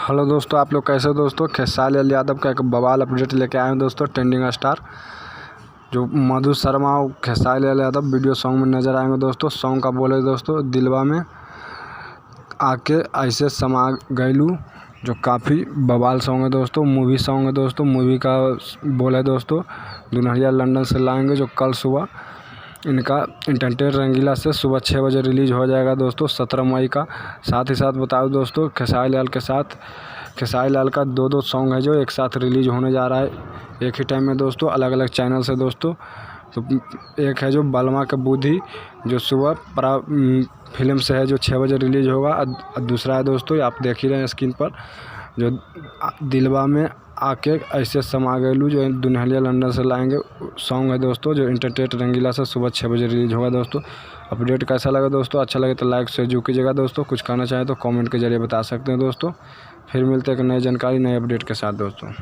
Hello दोस्तों, आप लोग कैसे हो दोस्तों। खेसारी लाल यादव का एक बवाल अपडेट लेके आए हैं दोस्तों। ट्रेंडिंग स्टार जो मधु शर्मा और खेसारी लाल यादव वीडियो सॉन्ग में नज़र आएंगे दोस्तों। सॉन्ग का बोले दोस्तों, दिलवा में आके ऐसे समा गइलू, जो काफ़ी बवाल सॉन्ग है दोस्तों। मूवी सॉन्ग है दोस्तों। मूवी का बोले दोस्तों, दुल्हनिया लंदन से लाएंगे, जो कल सुबह इनका इंटरटेनमेंट रंगीला से सुबह 6 बजे रिलीज़ हो जाएगा दोस्तों, 17 मई का। साथ ही साथ बताओ दोस्तों, खेसारी लाल के साथ खेसारी लाल का दो सॉन्ग है जो एक साथ रिलीज़ होने जा रहा है एक ही टाइम में दोस्तों, अलग अलग चैनल से दोस्तों। तो एक है जो बलमा का बुद्धि, जो सुबह फिल्म से है, जो 6 बजे रिलीज़ होगा। दूसरा है दोस्तों, आप देख ही रहे हैं स्क्रीन पर, जो दिलवा में आके ऐसे समा गइलू, जो दुल्हनिया लंदन से लाएंगे सॉन्ग है दोस्तों, जो इंटरटेनमेंट रंगीला से सुबह 6 बजे रिलीज़ होगा दोस्तों। अपडेट कैसा लगा दोस्तों? अच्छा लगे तो लाइक शेयर जरूर कीजिएगा दोस्तों। कुछ कहना चाहें तो कमेंट के जरिए बता सकते हैं दोस्तों। फिर मिलते हैं एक नई जानकारी, नए अपडेट के साथ दोस्तों।